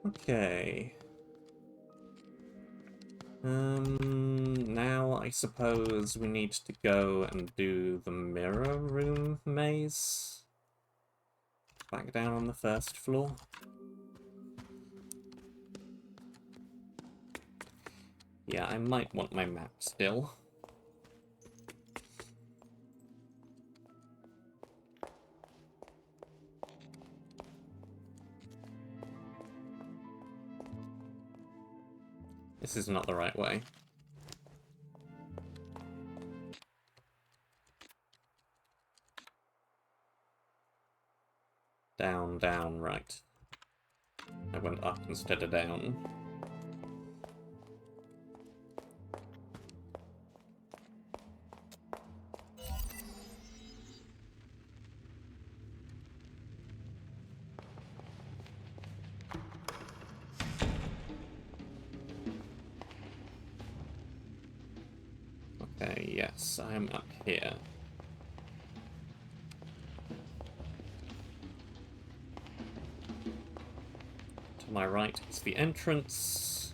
Okay. Now I suppose we need to go and do the mirror room maze. Back down on the first floor. Yeah, I might want my map still. This is not the right way. Down, down, right. I went up instead of down. Okay, yes, I'm up here. To my right is the entrance.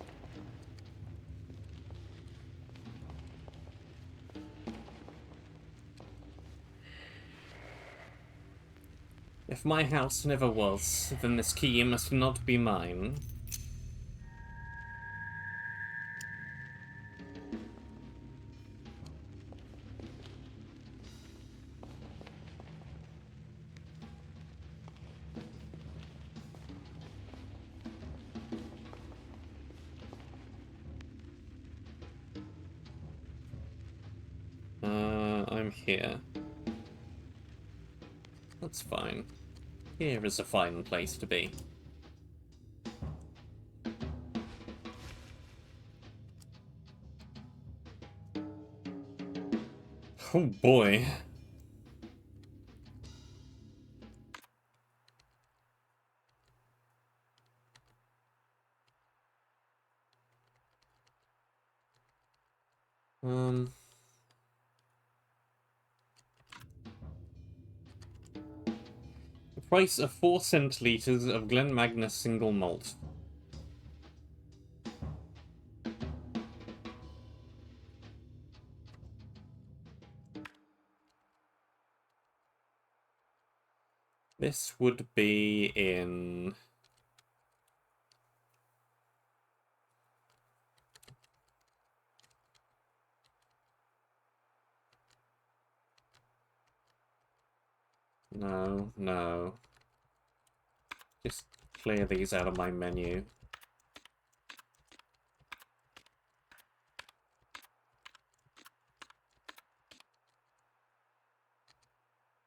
If my house never was, then this key must not be mine. I'm here. That's fine. Here is a fine place to be. Oh boy. The price of 4 centiliters of Glen Magnus single malt. This would be in... No, no. Just clear these out of my menu.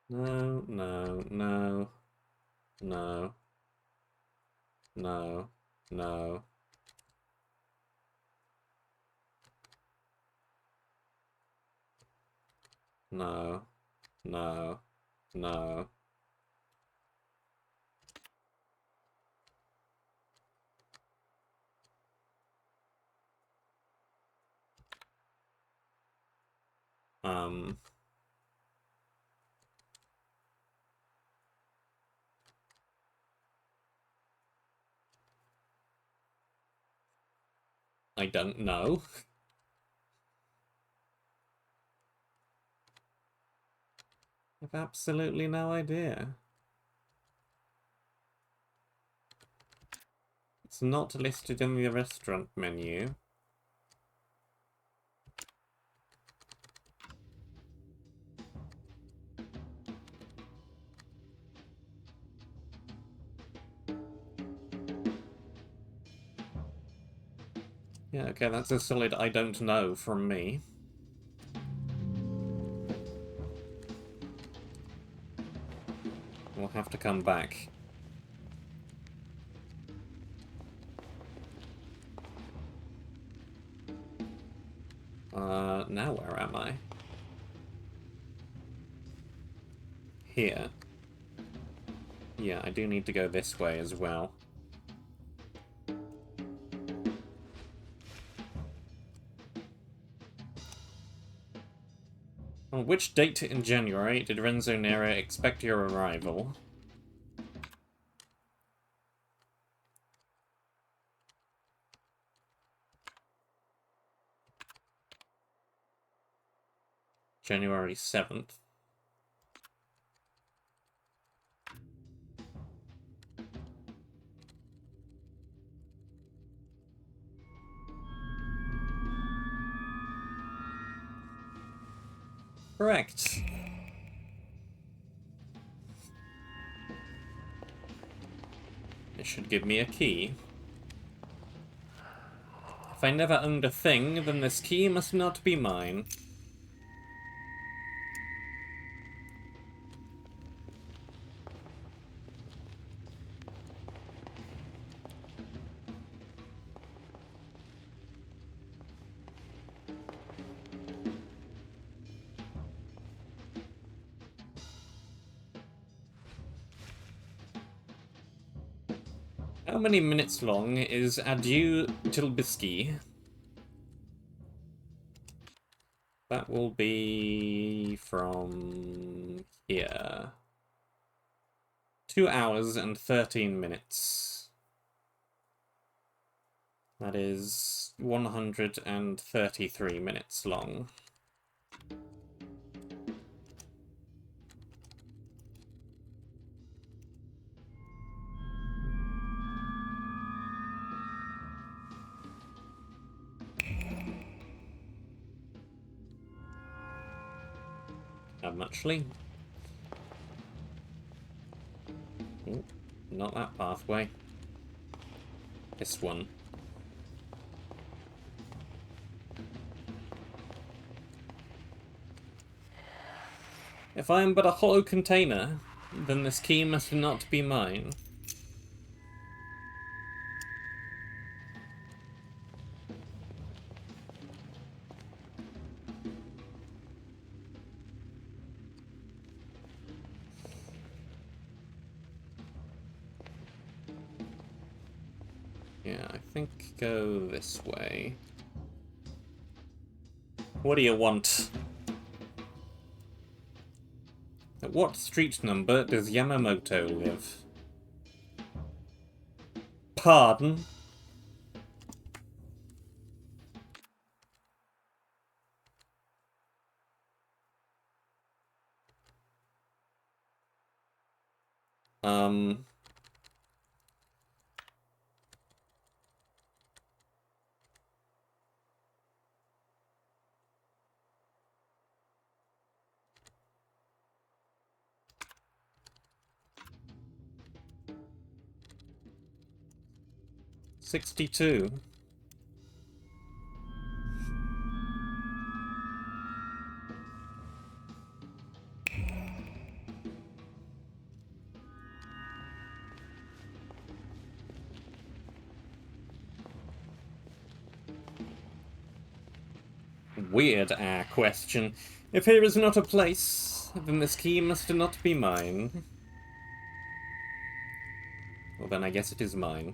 No, no, no. No. No. No. No. No. No. I don't know. I've absolutely no idea. It's not listed in the restaurant menu. Yeah, okay, that's a solid I don't know from me. We'll have to come back. Now where am I? Here. Yeah, I do need to go this way as well. On which date in January did Renzo Nero expect your arrival? January 7th. Correct. It should give me a key. If I never owned a thing, then this key must not be mine. How many minutes long is Adieu Tilbisky? That will be from here. 2 hours and 13 minutes. That is 133 minutes long. How much, Lee? Ooh, not that pathway. This one. If I am but a hollow container, then this key must not be mine. Yeah, I think go this way. What do you want? At what street number does Yamamoto live? Pardon? Um... 62. Weird question. If here is not a place, then this key must not be mine. Well, then I guess it is mine.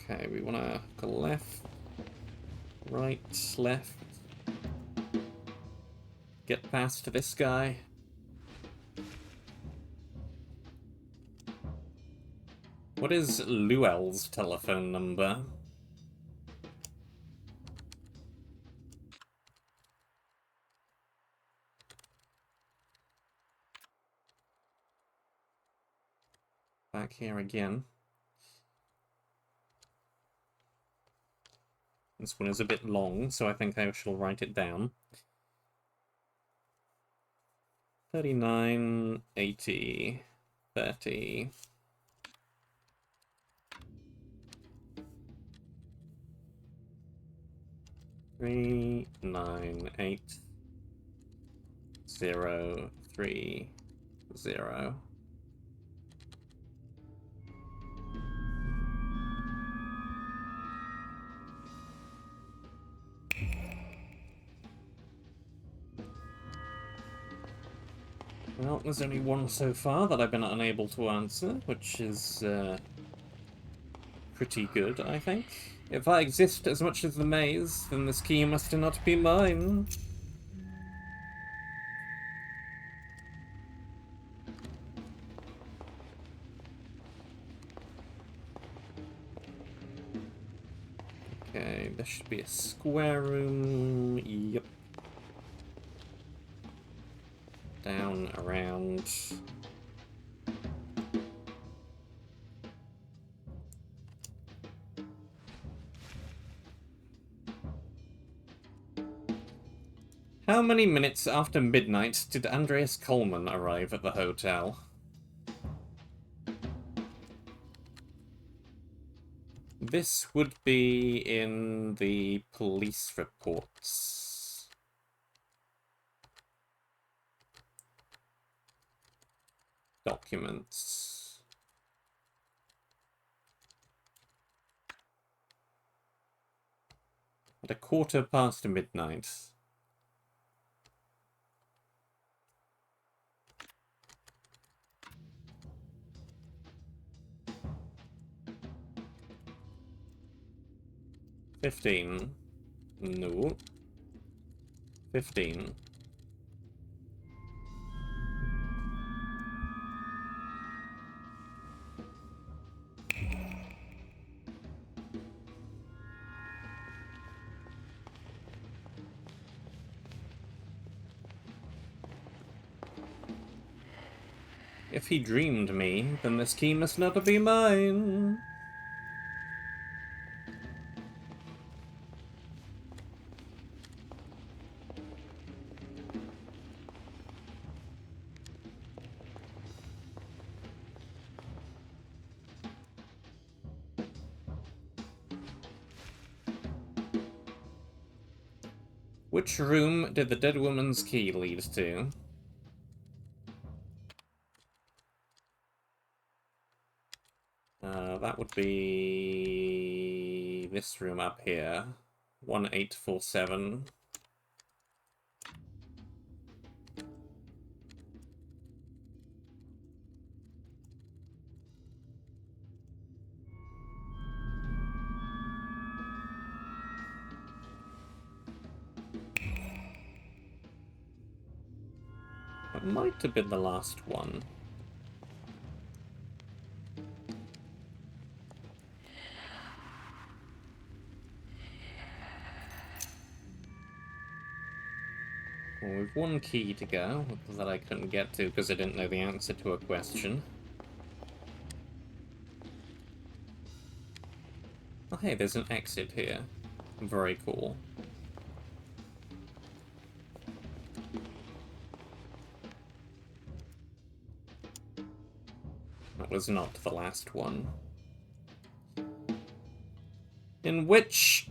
Okay, we want to go left, right, left. Get past this guy. What is Luel's telephone number? Back here again. This one is a bit long, so I think I shall write it down. 39, 80, 30. 398030. Well, there's only one so far that I've been unable to answer, which is pretty good, I think. If I exist as much as the maze, then this key must not be mine. Okay, there should be a square room. Yep. Down, around. How many minutes after midnight did Andreas Coleman arrive at the hotel? This would be in the police reports. Documents. At midnight. $15. No. 15. If he dreamed me, then this key must not be mine. Which room did the dead woman's key lead to? That would be this room up here. 1847. That might have been the last one. Well, we've one key to go that I couldn't get to because I didn't know the answer to a question. Oh hey, there's an exit here. Very cool. That was not the last one. In which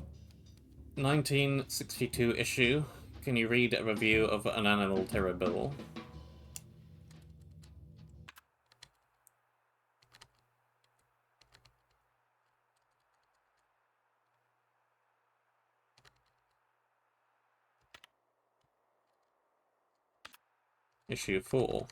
1962 issue can you read a review of An Unalterable? Issue 4.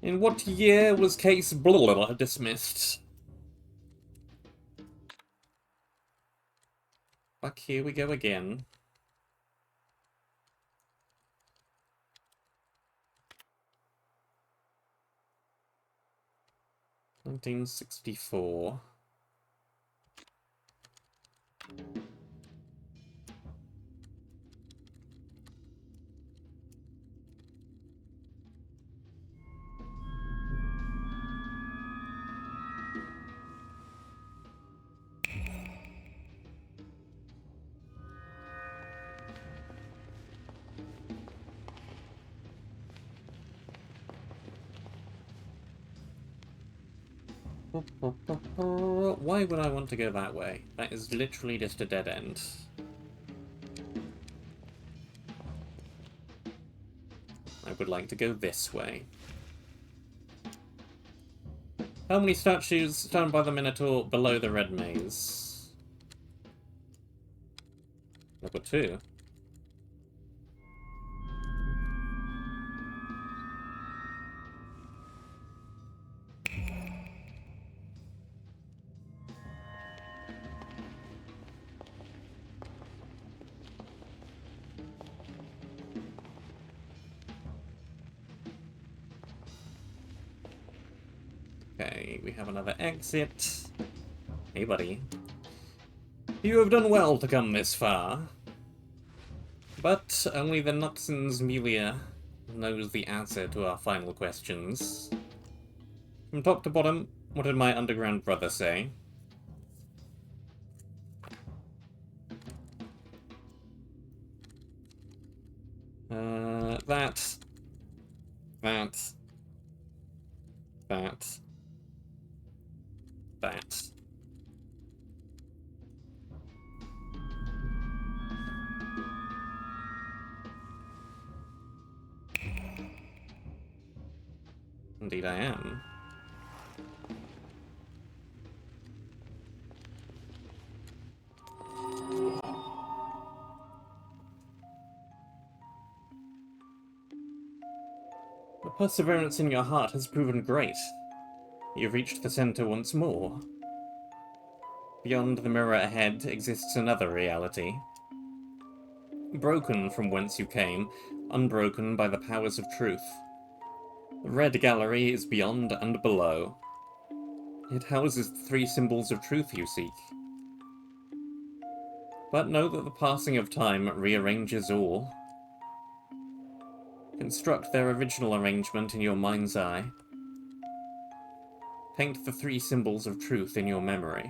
In what year was case blah dismissed? Fuck, here we go again. $1964. Why would I want to go that way? That is literally just a dead end. I would like to go this way. How many statues stand by the Minotaur below the Red Maze? too. Okay, we have another exit. Hey, buddy. You have done well to come this far. But only the Nutson's Mulia knows the answer to our final questions. From top to bottom, what did my underground brother say? That. Indeed I am. The perseverance in your heart has proven great. You've reached the center once more. Beyond the mirror ahead exists another reality. Broken from whence you came, unbroken by the powers of truth. The Red Gallery is beyond and below. It houses the three symbols of truth you seek. But know that the passing of time rearranges all. Construct their original arrangement in your mind's eye. Paint the three symbols of truth in your memory.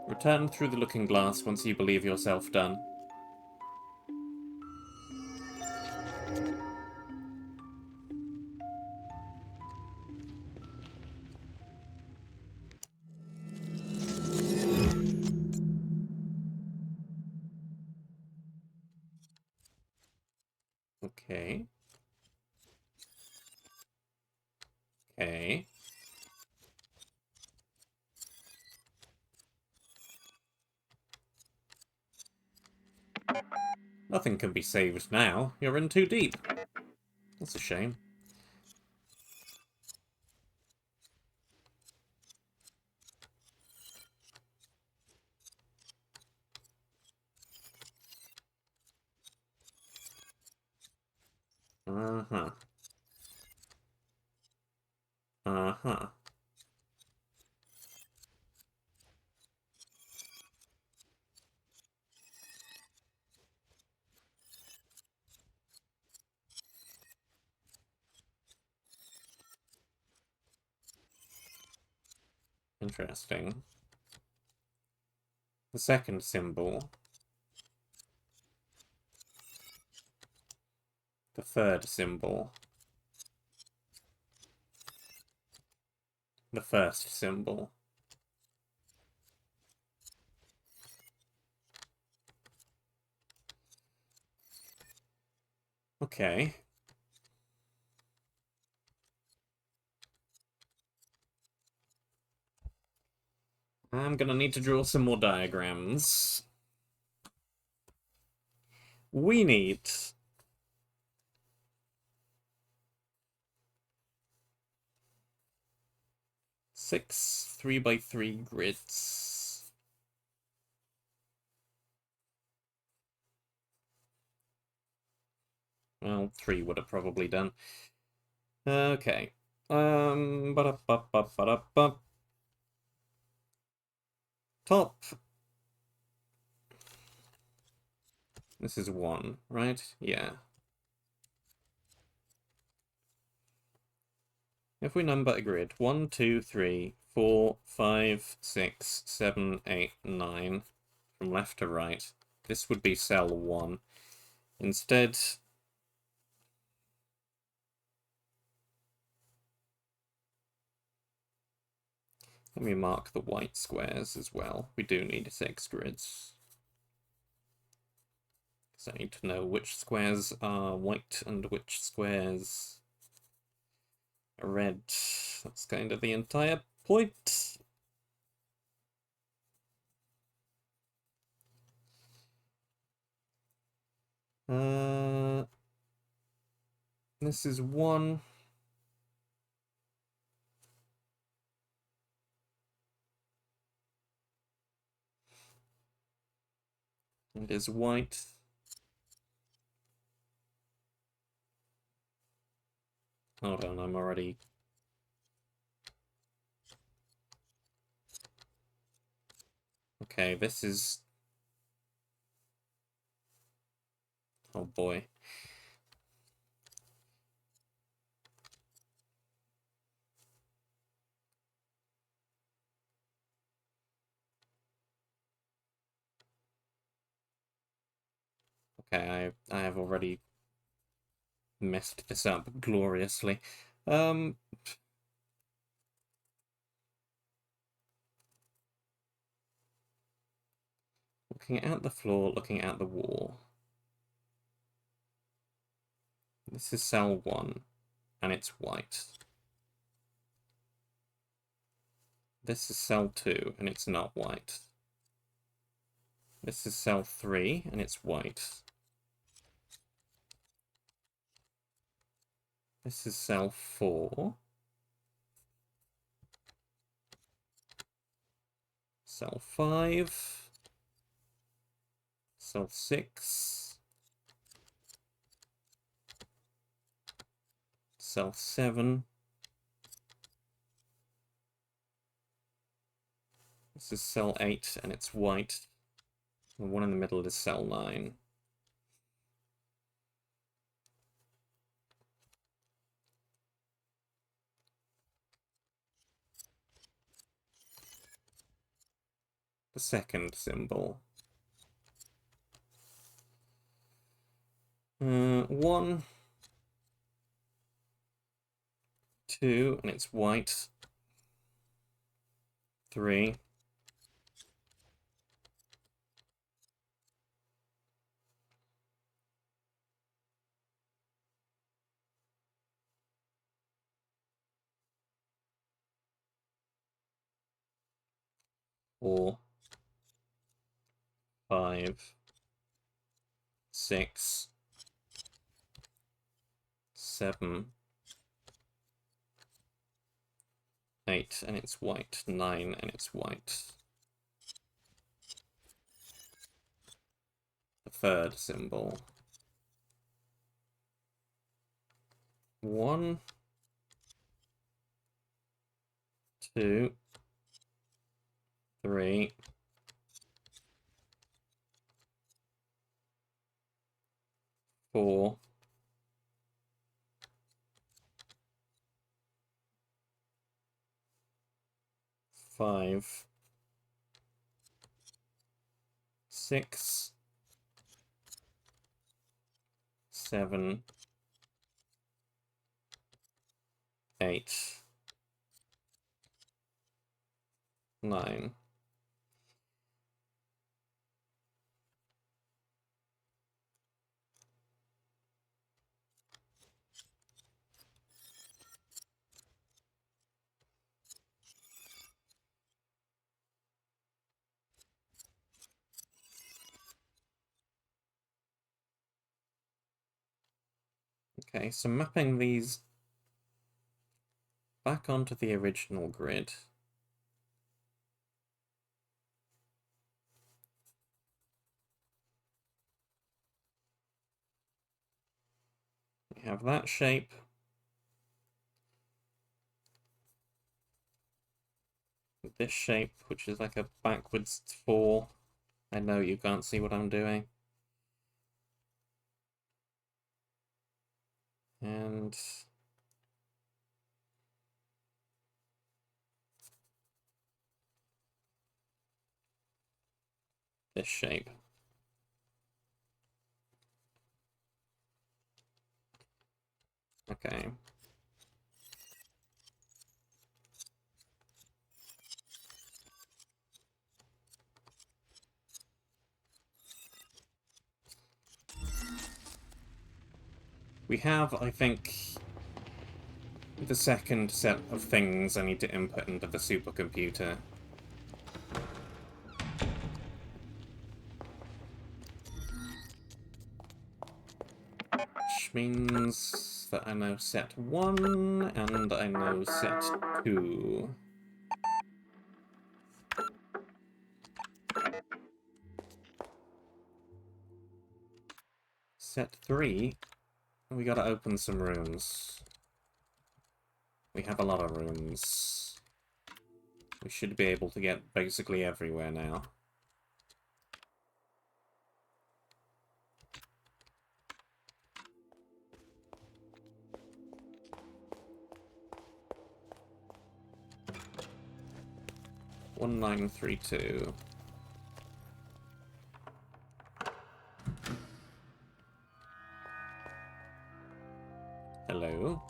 Return through the looking glass once you believe yourself done. Okay. Okay. Nothing can be saved now. You're in too deep. That's a shame. Uh-huh. Uh-huh. Interesting. The second symbol. The third symbol. The first symbol. Okay. I'm gonna need to draw some more diagrams. We need 6 3x3 grids. Well, 3 would have probably done. Okay. Ba-da-ba-ba-ba-da-ba. Top. This is 1, right? Yeah. If we number a grid, 1, 2, 3, 4, 5, 6, 7, 8, 9, from left to right, this would be cell 1. Instead, let me mark the white squares as well. We do need 6 grids. Because I need to know which squares are white and which squares are red. That's kind of the entire point. This is 1. It is white. Hold on, I'm already... Okay, this is... Oh boy. Okay, I have already messed this up gloriously. Looking at the floor, looking at the wall. This is cell 1, and it's white. This is cell 2, and it's not white. This is cell 3, and it's white. This is cell 4. Cell 5. Cell 6. Cell 7. This is cell 8, and it's white. The one in the middle is cell 9. The second symbol. 1, 2, and it's white. 3. 4, 5, 6, 7, 8, and it's white. 9, and it's white. The third symbol. 1, 2, 3, 4, 5, 6, 7, 8, 9. Okay, so mapping these back onto the original grid. We have that shape. This shape, which is like a backwards 4. I know you can't see what I'm doing. And this shape. Okay. We have, I think, the second set of things I need to input into the supercomputer. which means that I know set 1 and I know set 2. Set 3, we gotta open some rooms. We have a lot of rooms. We should be able to get basically everywhere now. One 932. Hello.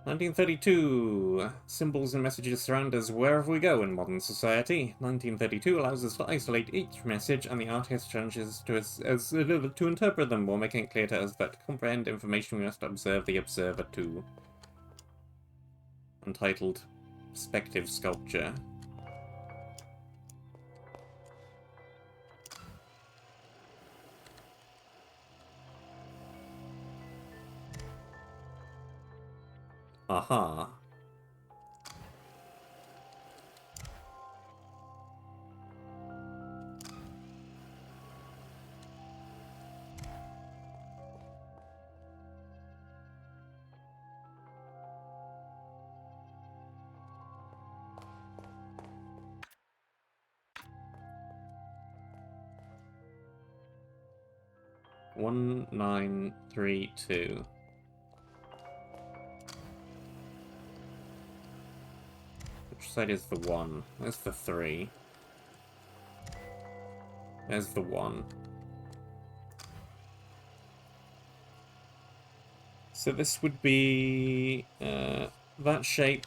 1932. Symbols and messages surround us wherever we go in modern society. 1932 allows us to isolate each message, and the artist challenges to us as to interpret them, while making it clear to us that to comprehend information we must observe the observer too. Untitled Perspective Sculpture. Aha. One 932. Which side is the 1? There's the 3. There's the 1. So this would be that shape.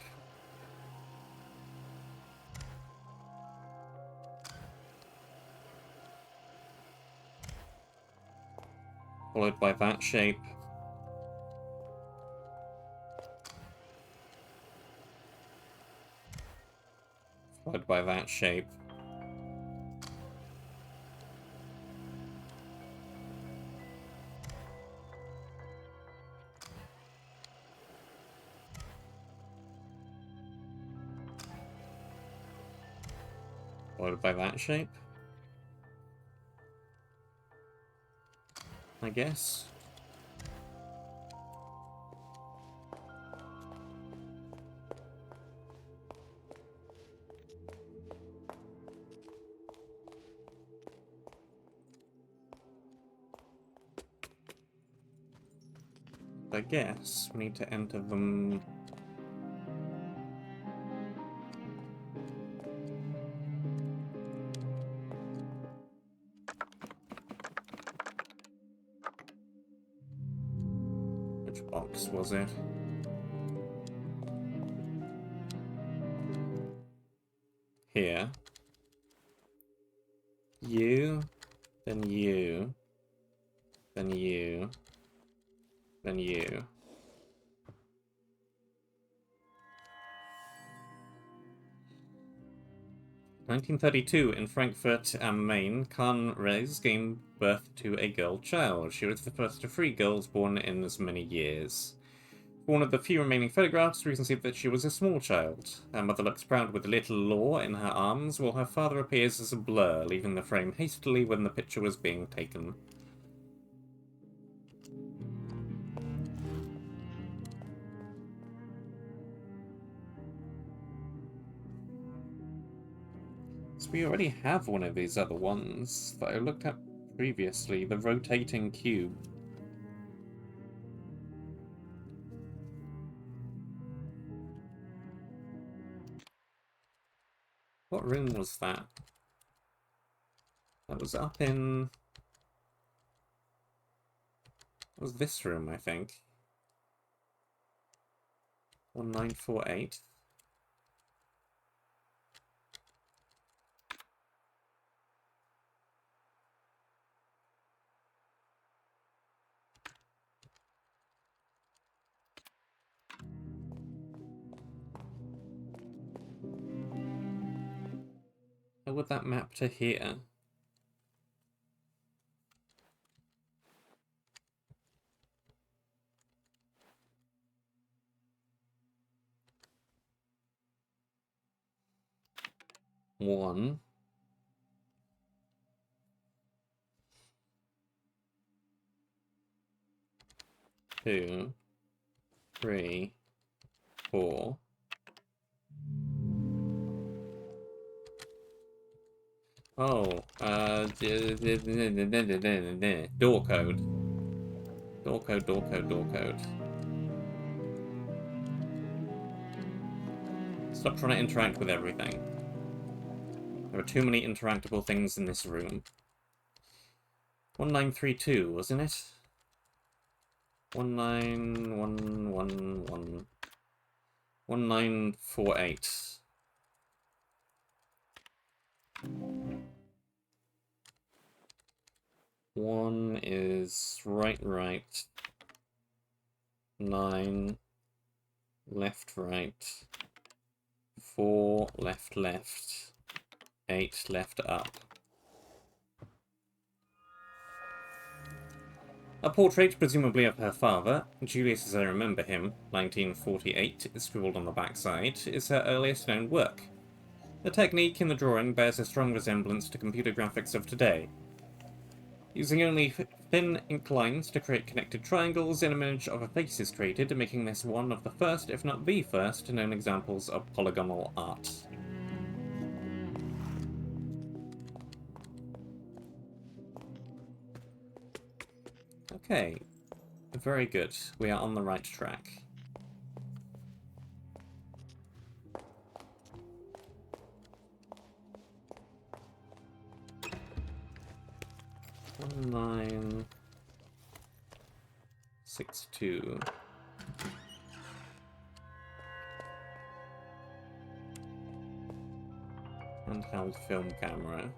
Followed by that shape. Followed by that shape. Followed by that shape. I guess. I guess we need to enter them. Which box was it? Here. You, then you, then you, then you. "1932, in Frankfurt am Main, Karen Reyes gave birth to a girl child. She was the first of 3 girls born in as many years. For one of the few remaining photographs, we can see that she was a small child. Her mother looks proud with little Law in her arms, while her father appears as a blur, leaving the frame hastily when the picture was being taken." So we already have one of these other ones that I looked at previously, the rotating cube. What room was that? That was up in... That was this room, I think. 1948. How would that map to here? 1, 2, 3, 4. Oh, door code. Door code, door code, door code. Stop trying to interact with everything. There are too many interactable things in this room. 1932, wasn't it? 19111. 1948. One is right, 9, left, 4, left, 8, left, up. A portrait, presumably of her father, Julius as I remember him, 1948, scribbled on the backside, is her earliest known work. The technique in the drawing bears a strong resemblance to computer graphics of today. Using only thin ink lines to create connected triangles, an image of a face is created, making this one of the first, if not the first, known examples of polygonal art. Okay, very good. We are on the right track. One, 9, 6, 2. Handheld film camera.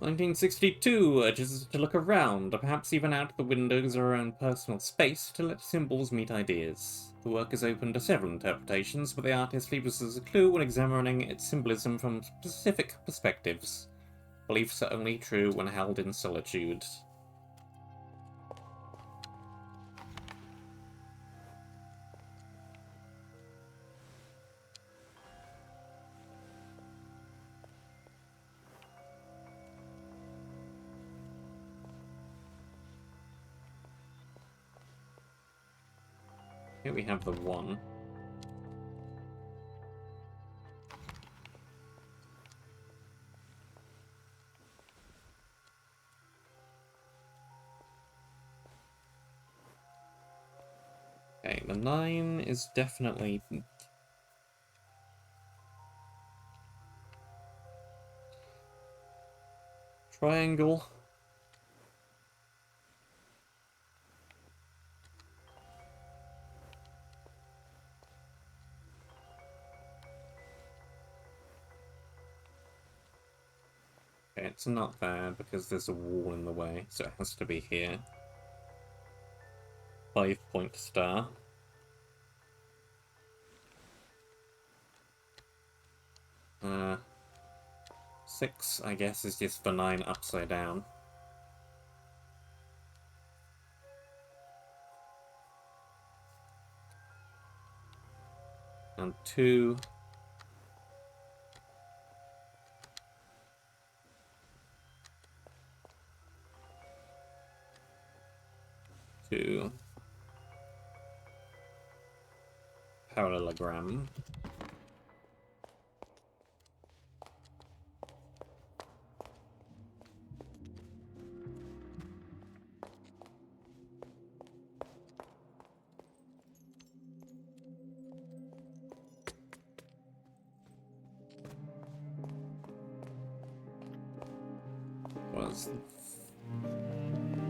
"1962 urges us to look around, or perhaps even out the windows of our own personal space, to let symbols meet ideas. The work is open to several interpretations, but the artist leaves us a clue when examining its symbolism from specific perspectives. Beliefs are only true when held in solitude." Here we have the 1. Okay, the 9 is definitely... triangle. Okay, it's not there because there's a wall in the way, so it has to be here. 5-point star. Uh, 6, I guess, is just the 9 upside down. And 2. Parallelogram. Was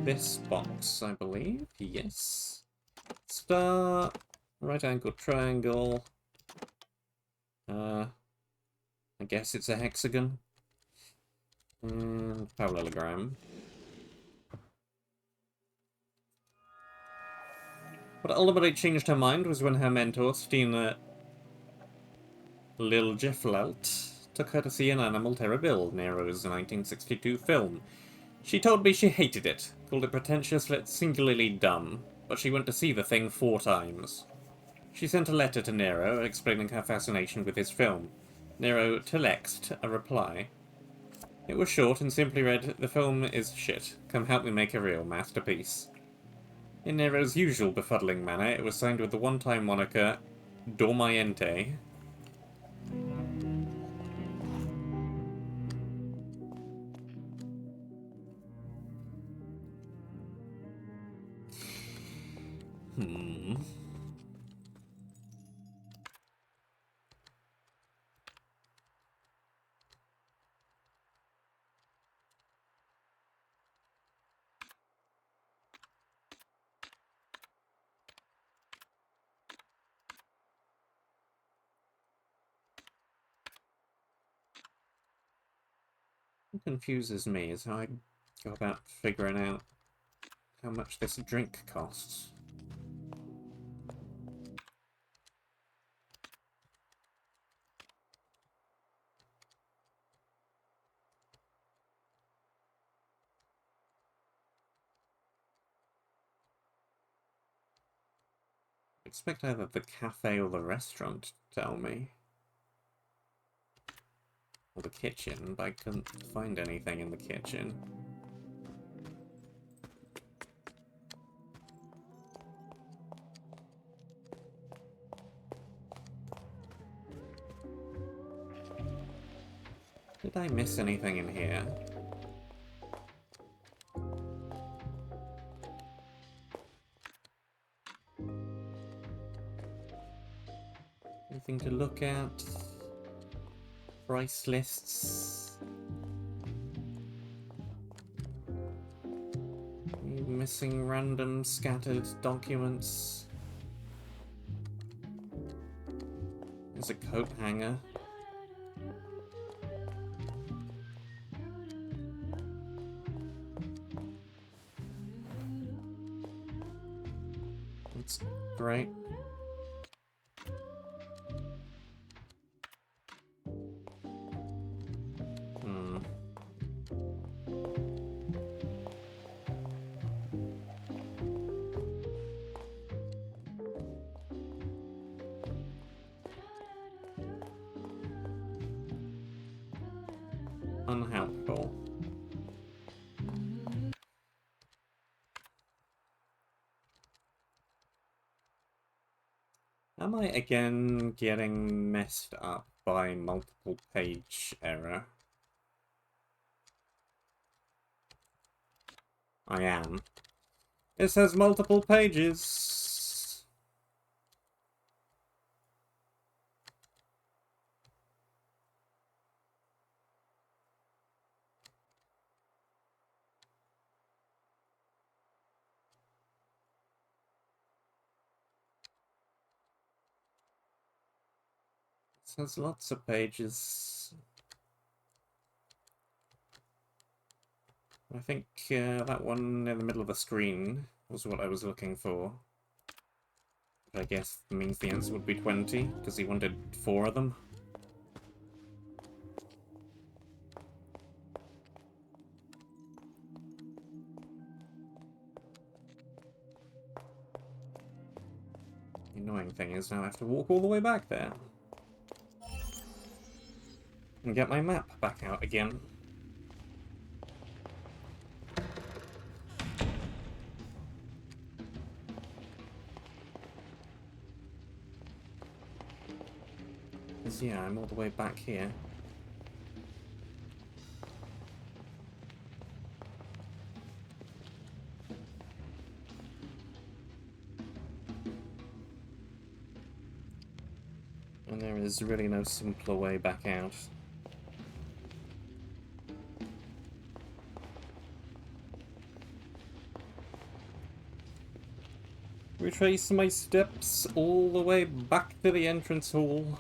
this box, I believe? Yes. Star, right angle triangle. I guess it's a hexagon. And parallelogram. What ultimately changed her mind was when her mentor, Stina Liljeflaut, took her to see an animal terror build, Nero's 1962 film. She told me she hated it, called it pretentious yet singularly dumb, but she went to see the thing 4 times. She sent a letter to Nero explaining her fascination with his film. Nero telexed a reply. It was short and simply read, "The film is shit. Come help me make a real masterpiece." In Nero's usual befuddling manner, it was signed with the one-time moniker Dormiente. What confuses me is how I go about figuring out how much this drink costs. I expect either the cafe or the restaurant to tell me. Or the kitchen, but I couldn't find anything in the kitchen. Did I miss anything in here? Anything to look at? Price lists? Missing random scattered documents? There's a coat hanger. That's great. Unhelpful. Am I again getting messed up by multiple page error? I am. It says multiple pages. It says lots of pages. I think that one in the middle of the screen was what I was looking for. Which I guess means the answer would be 20, because he wanted 4 of them. The annoying thing is now I have to walk all the way back there. And get my map back out again. Because, yeah, I'm all the way back here. And there is really no simpler way back out. Retrace my steps all the way back to the entrance hall.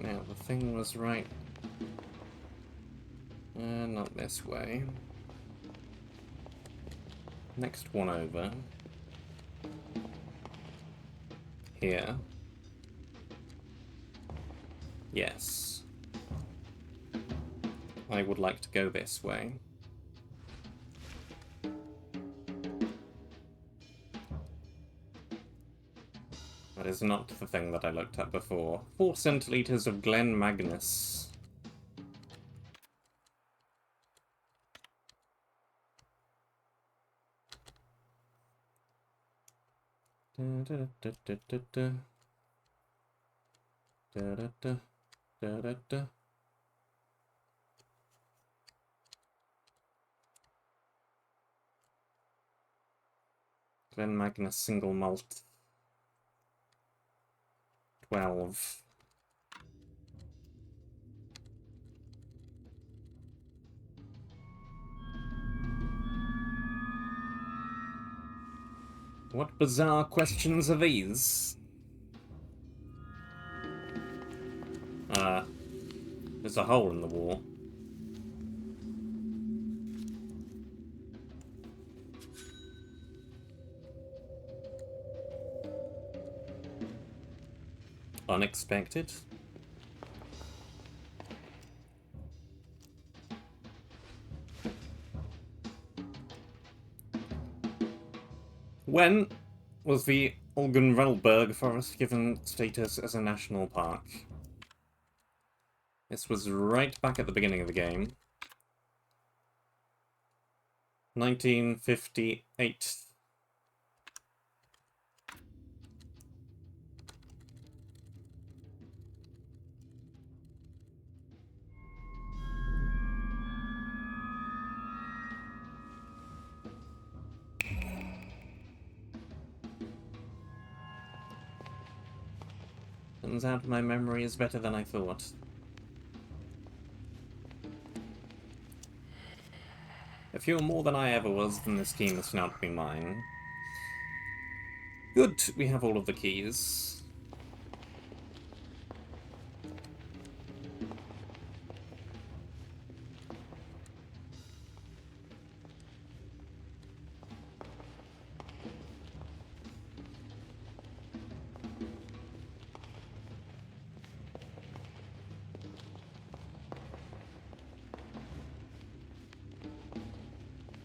Now the thing was right. Not this way. Next one over. Here. Yes. I would like to go this way. That is not the thing that I looked at before. 4 centiliters of Glen Magnus. Da, da, da, da, da, da. Da, da, da, da, da, da. Glen Magnus single malt. 12. What bizarre questions are these? There's a hole in the wall. Unexpected. When was the Olgenrelberg Forest given status as a national park? This was right back at the beginning of the game. 1958. Turns out my memory is better than I thought. If you're more than I ever was, then this game must now be mine. Good, we have all of the keys.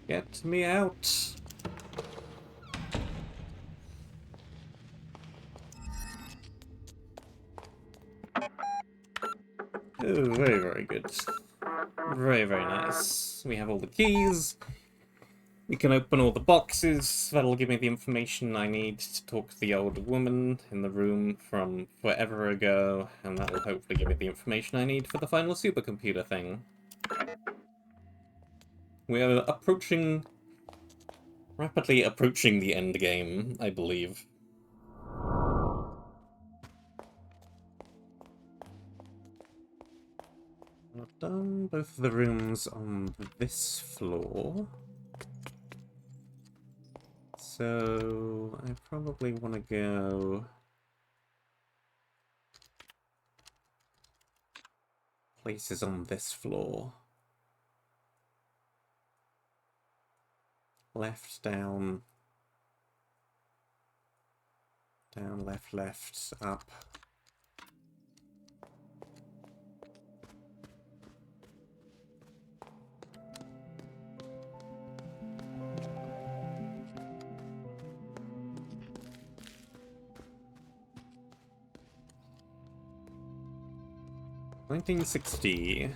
Get me out! Oh, very, very good. Very, very nice. We have all the keys. We can open all the boxes. That'll give me the information I need to talk to the old woman in the room from forever ago, and that will hopefully give me the information I need for the final supercomputer thing. We are rapidly approaching the end game, I believe. I've done both of the rooms on this floor. So I probably want to go places on this floor. Left, down, down, left, up. 1960.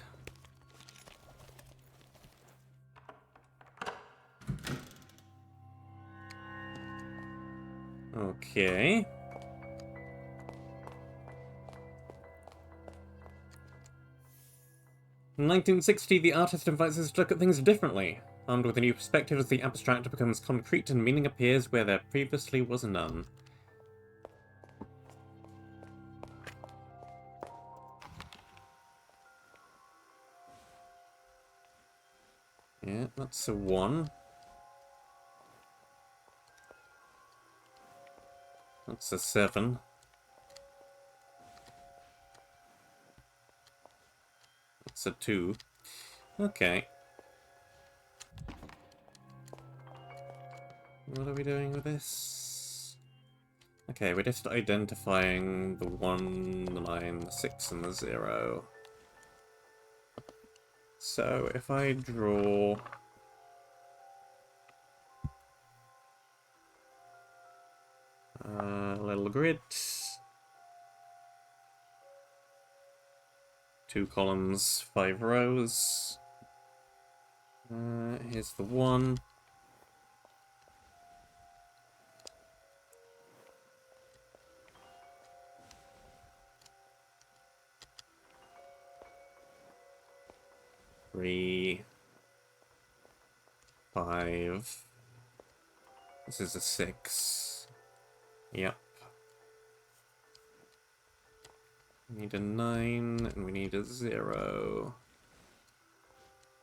Okay. 1960, the artist invites us to look at things differently. Armed with a new perspective as the abstract becomes concrete and meaning appears where there previously was none. Yeah, that's a 1. That's a 7. That's a 2. Okay. What are we doing with this? Okay, we're just identifying the 1, the 9, the 6, and the 0. So if I draw a little grid, 2 columns, 5 rows. Here's the 1. Three, 5. This is a 6. Yep. We need a 9, and we need a 0.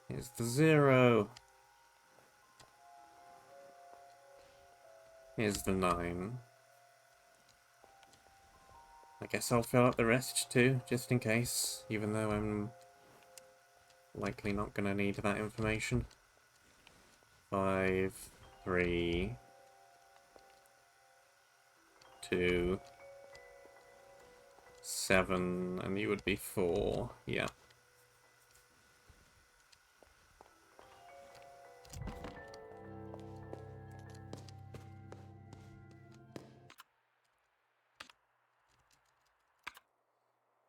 Here's the 0. Here's the 9. I guess I'll fill out the rest too, just in case, even though I'm likely not going to need that information. 5, 3, 2, 7, and you would be 4. Yeah.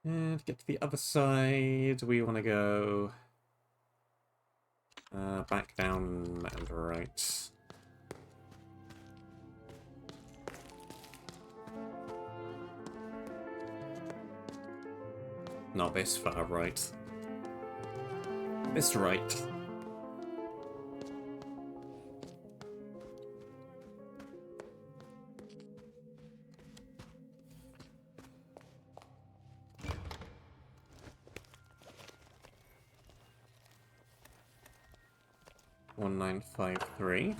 And to get to the other side, we want to go back down and right. Not this far right. This right. One 953.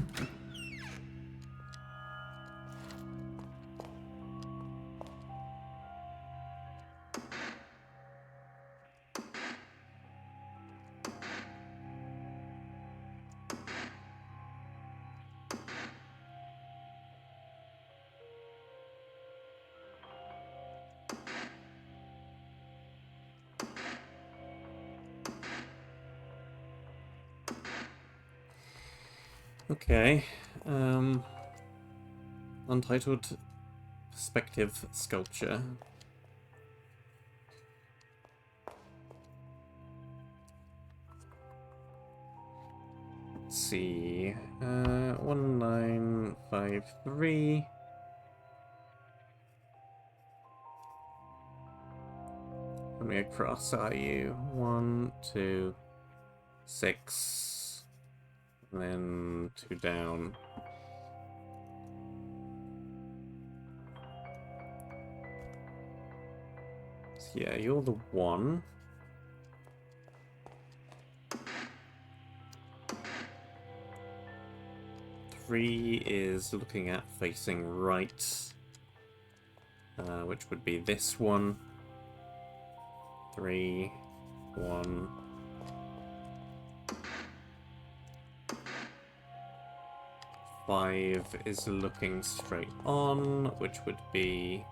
Okay. Untitled perspective sculpture. Let's see. 1953. How many across are you? 1, 2, 6. And then 2 down. So yeah, you're the 1. Three is looking at facing right, which would be this one. 3, 1. Five is looking straight on, which would be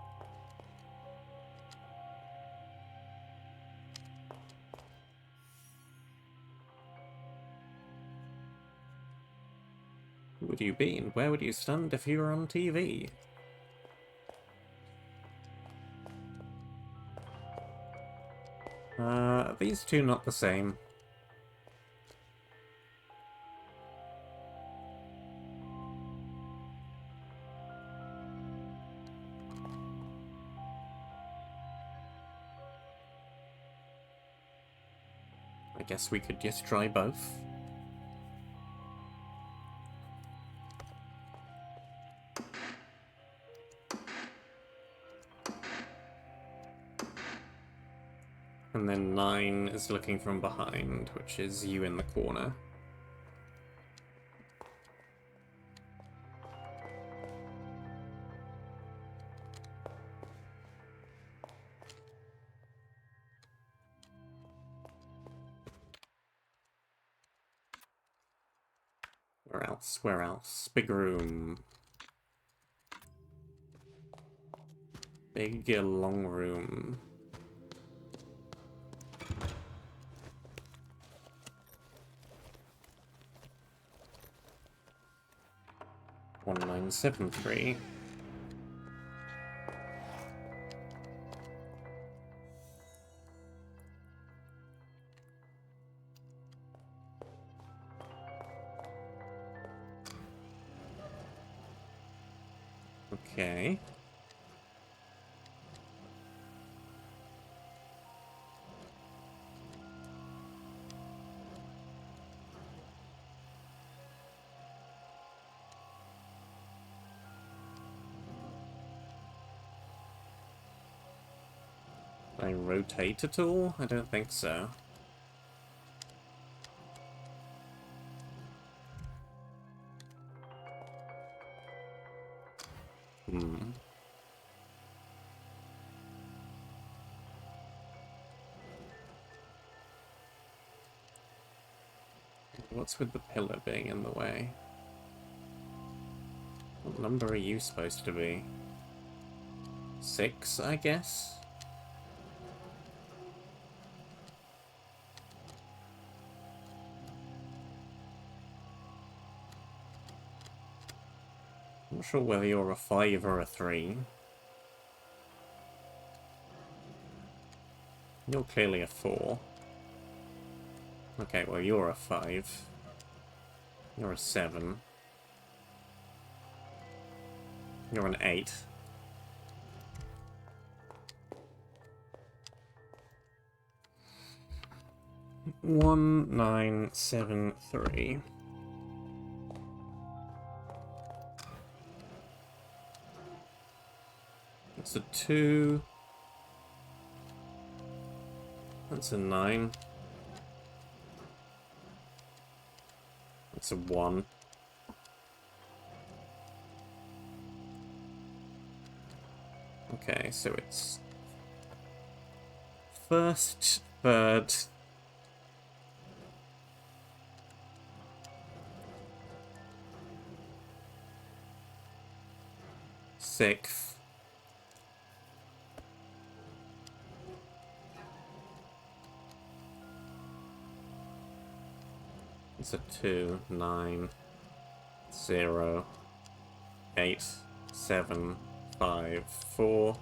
who would you be, and where would you stand if you were on TV? These two not the same. I guess we could just try both. And then 9 is looking from behind, which is you in the corner. Where else? Where else? Big room. Big, long room. One 973. Okay. Can I rotate at all? I don't think so. Hmm. What's with the pillar being in the way? What number are you supposed to be? 6, I guess? I'm not sure whether you're a 5 or a 3. You're clearly a 4. Okay, well you're a 5. You're a 7. You're an 8. One 973. That's a 2. That's a 9. That's a 1. Okay, so it's first, third, sixth, it's a 2, 9, 0, 8, 7, 5, 4,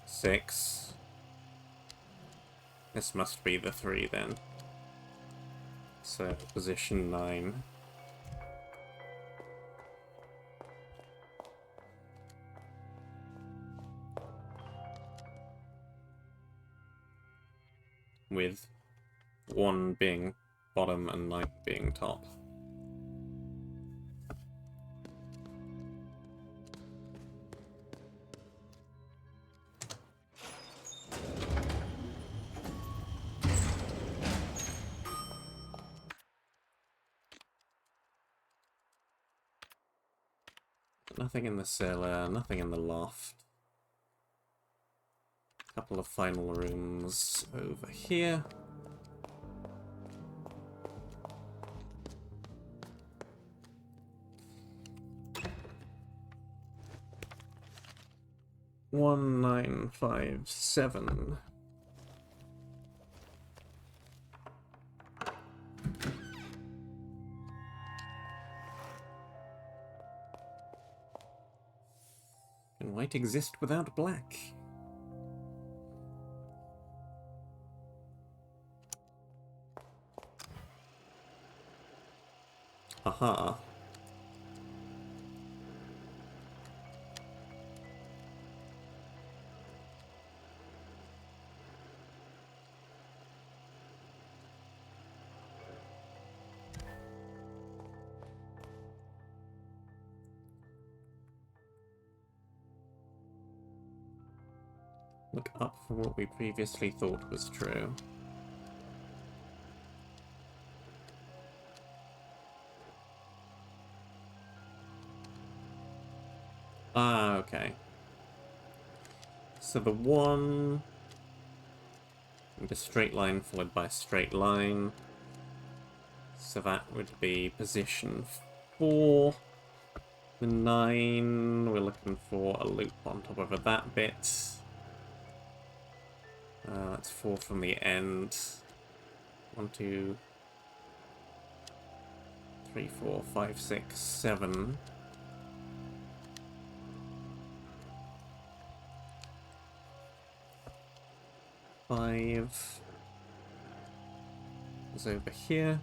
6. This must be the 3 then. So position 9. With 1 being bottom and 9 being top. Nothing in the cellar, nothing in the loft. Couple of final rooms over here. One 957. Can white exist without black? Haha. Look up for what we previously thought was true. Ah, okay. So the one... with a straight line followed by a straight line. So that would be position 4. The 9, we're looking for a loop on top of that bit. That's 4 from the end. 1, 2, 3, 4, 5, 6, 7. Five is over here.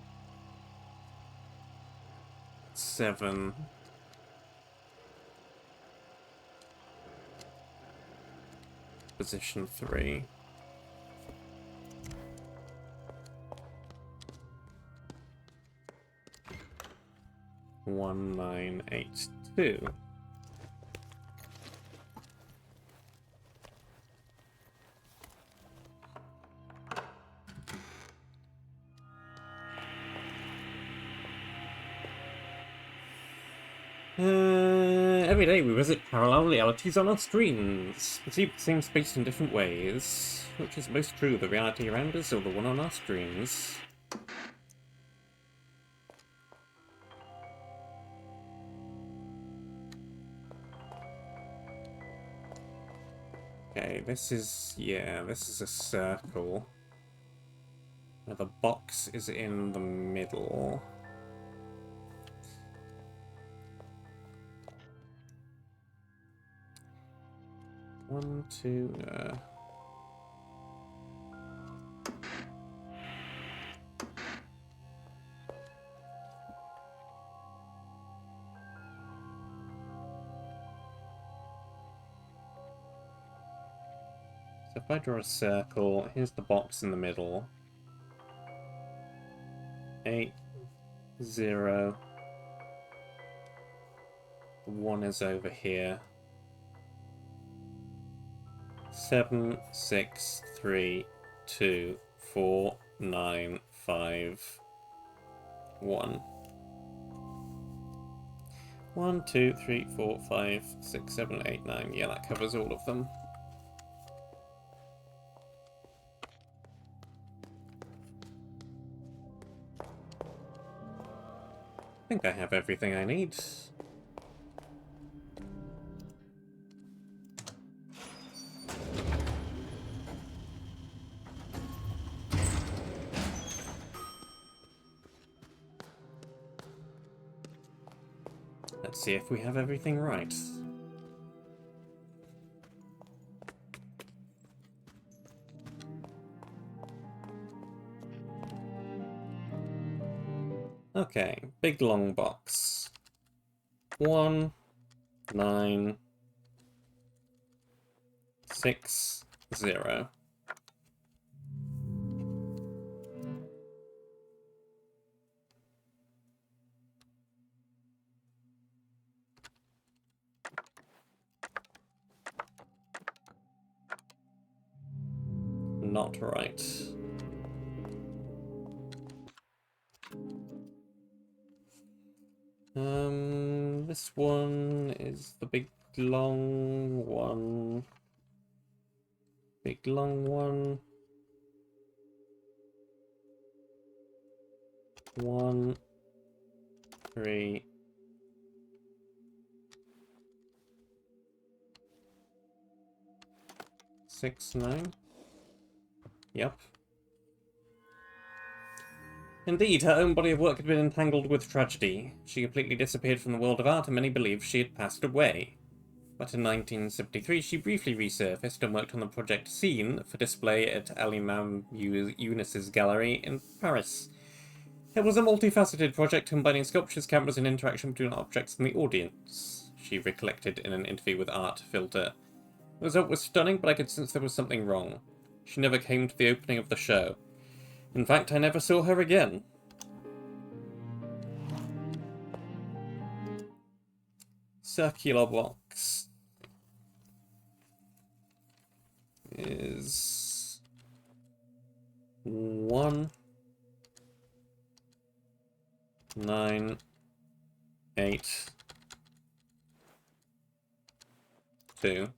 7. Position 3. 1, 9, 8, 2. Every day we visit parallel realities on our screens. Perceive the same space in different ways. Which is most true, the reality around us or the one on our screens? Okay, this is, yeah, this is a circle. Now the box is in the middle. One, two, So if I draw a circle, here's the box in the middle. 8, 0. 1 is over here. 7, 6, 3, 2, 4, 9, 5, 1. 1, 2, 3, 4, 5, 6, 7, 8, 9. Yeah, that covers all of them. I think I have everything I need. Let's see if we have everything right. Okay, big long box. 1, 9, 6, 0. Not right. This one is the big long one. Big long one. 1, 3. 6, 9. Yep. Indeed, her own body of work had been entangled with tragedy. She completely disappeared from the world of art, and many believed she had passed away. But in 1973, she briefly resurfaced and worked on the project Scene for display at Alimam Younes's gallery in Paris. It was a multifaceted project combining sculptures, cameras, and interaction between objects and the audience, she recollected in an interview with Art Filter. The result was stunning, but I could sense there was something wrong. She never came to the opening of the show. In fact, I never saw her again. Circular box is 1, 9, 8, 2.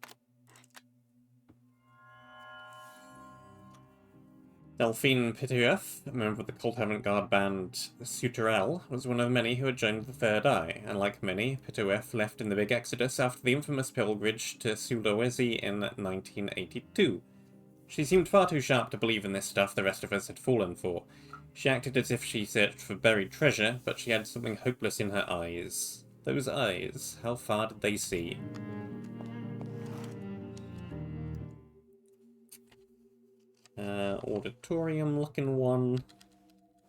Delphine Pitouf, a member of the cult avant-garde band Suturel, was one of many who had joined the Third Eye, and like many, Pitouf left in the Big Exodus after the infamous pilgrimage to Sulawesi in 1982. She seemed far too sharp to believe in this stuff the rest of us had fallen for. She acted as if she searched for buried treasure, but she had something hopeless in her eyes. Those eyes, how far did they see? Auditorium-looking one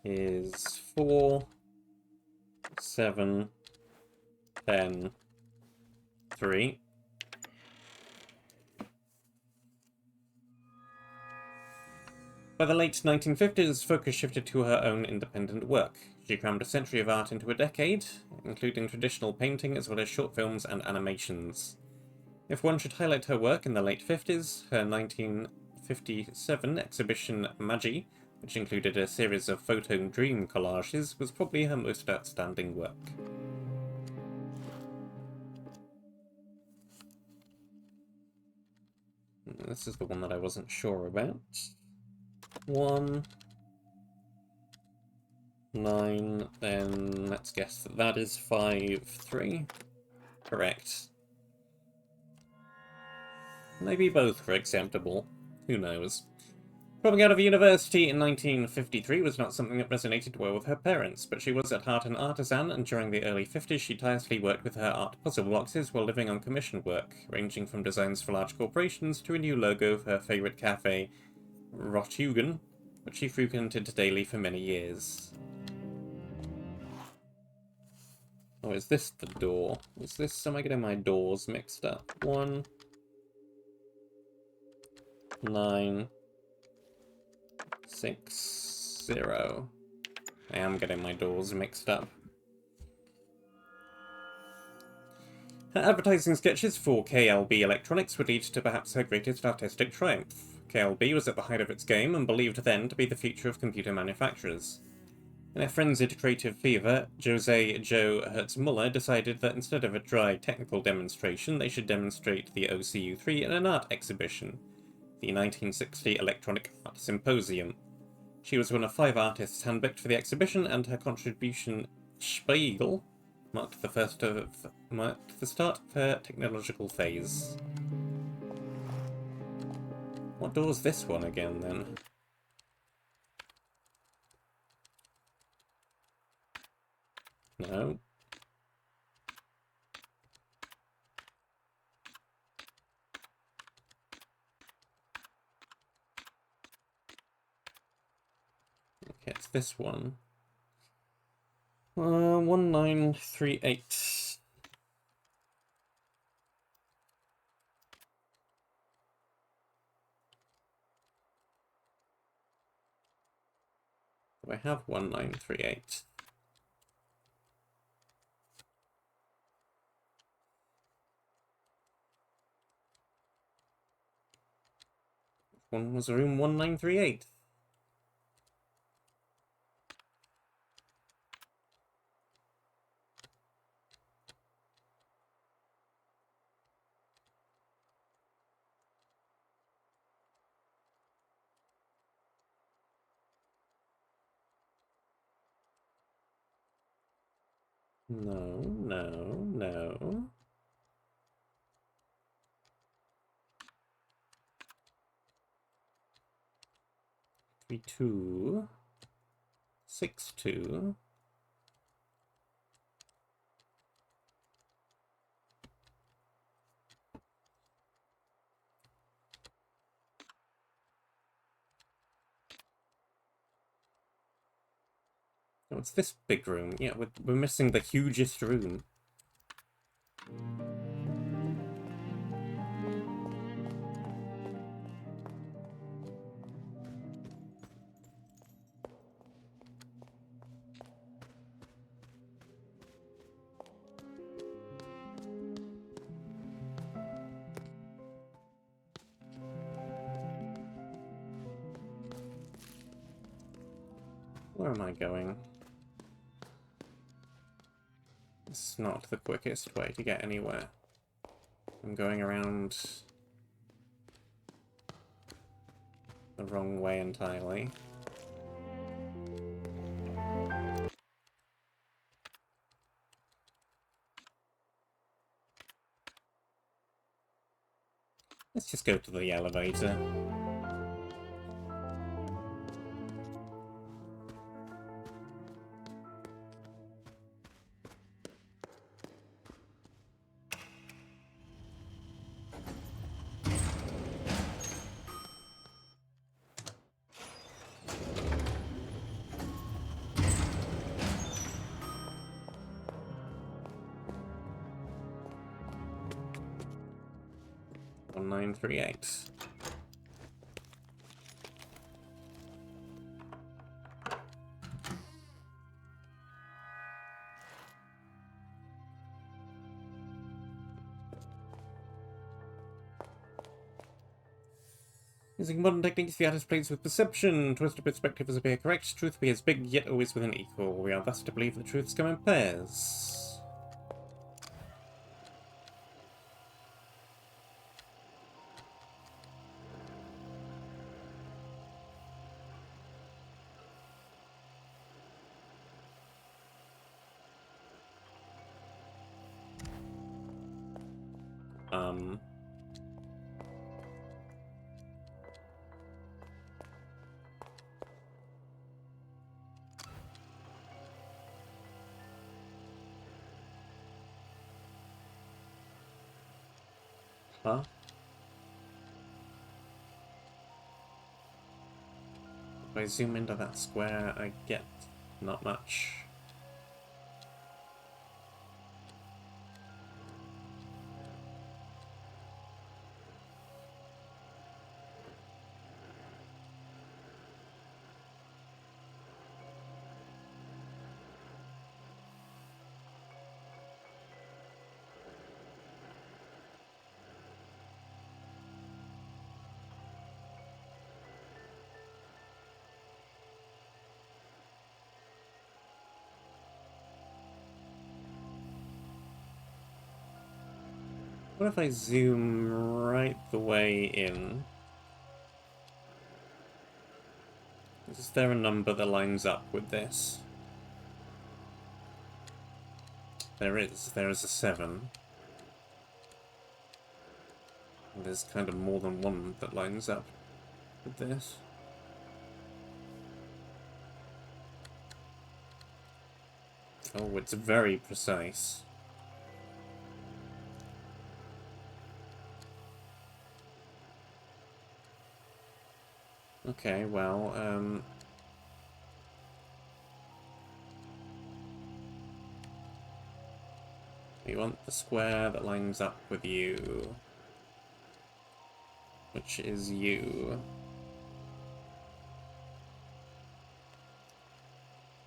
is 4, 7, 10, 3. By the late 1950s, focus shifted to her own independent work. She crammed a century of art into a decade, including traditional painting as well as short films and animations. If one should highlight her work in the late 50s, her 1957 exhibition Magi, which included a series of photo dream collages, was probably her most outstanding work. This is the one that I wasn't sure about. 1, 9, then let's guess that that is 5, 3. Correct. Maybe both were acceptable. Who knows? Dropping out of university in 1953 was not something that resonated well with her parents, but she was at heart an artisan, and during the early 50s she tirelessly worked with her art puzzle boxes while living on commission work, ranging from designs for large corporations to a new logo for her favourite cafe, Rotugan, which she frequented daily for many years. Oh, is this the door? Is this... am I getting my doors mixed up? 1, 9, 6, 0. I am getting my doors mixed up. Her advertising sketches for KLB Electronics would lead to perhaps her greatest artistic triumph. KLB was at the height of its game and believed then to be the future of computer manufacturers. In a frenzied creative fever, Jose Joe Hertzmuller decided that instead of a dry technical demonstration, they should demonstrate the OCU3 in an art exhibition, the 1960 Electronic Art Symposium. She was one of 5 artists handpicked for the exhibition, and her contribution, Spiegel, marked the start of her technological phase. What door's this one again, then? No. Okay, it's this one. 1938. Do I have 1938? One was room 1938. No, no, no. Three, 2, 6, 2. Oh, it's this big room. Yeah, we're missing the hugest room. Where am I going? It's not the quickest way to get anywhere. I'm going around the wrong way entirely. Let's just go to the elevator. One 938. Using modern techniques, the artist plays with perception. Twisted perspectives appear correct. Truth appears big, yet always with an equal. We are thus to believe the truths come in pairs. Huh? If I zoom into that square, I get not much. What if I zoom right the way in? Is there a number that lines up with this? There is. There is a 7. And there's kind of more than one that lines up with this. Oh, it's very precise. Okay, well, you want the square that lines up with you, which is you.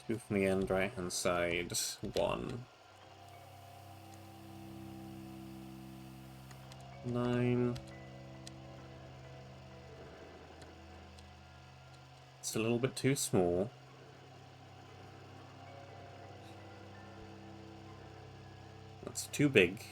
2 from the end right-hand side, 1. 9. It's a little bit too small. That's too big.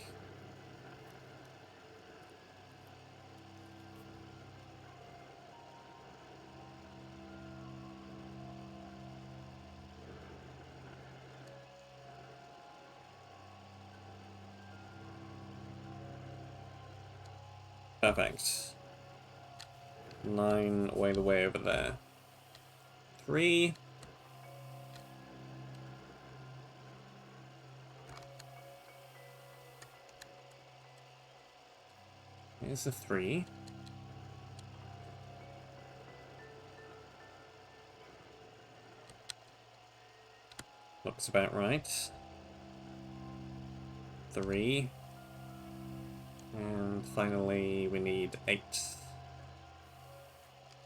Perfect. 9 way the way over there. 3. Here's the 3. Looks about right. 3. And finally, we need 8.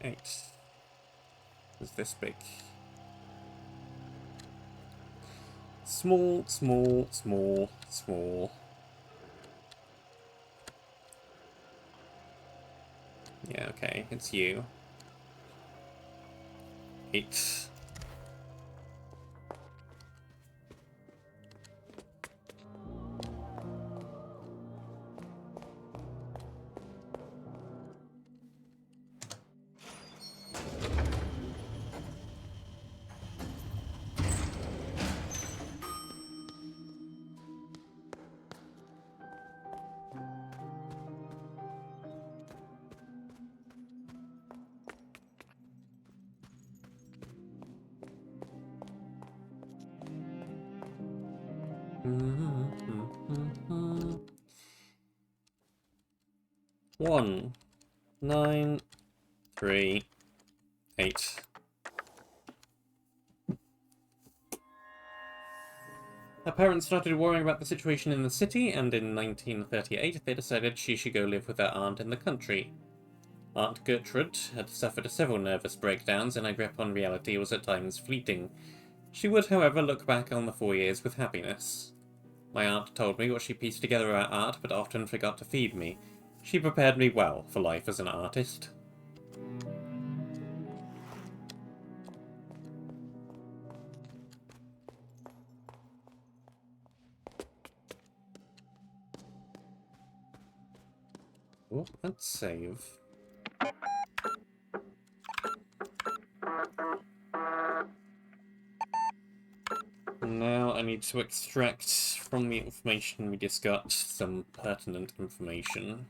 8. Is this big? Small, small, small, small. Yeah, okay, it's you. 8. One, 9, 3, 8. Her parents started worrying about the situation in the city, and in 1938 they decided she should go live with her aunt in the country. Aunt Gertrude had suffered several nervous breakdowns, and her grip on reality was at times fleeting. She would, however, look back on the 4 years with happiness. My aunt told me what she pieced together about art, but often forgot to feed me. She prepared me well for life as an artist. Oh, let's save. Now I need to extract from the information we just got some pertinent information.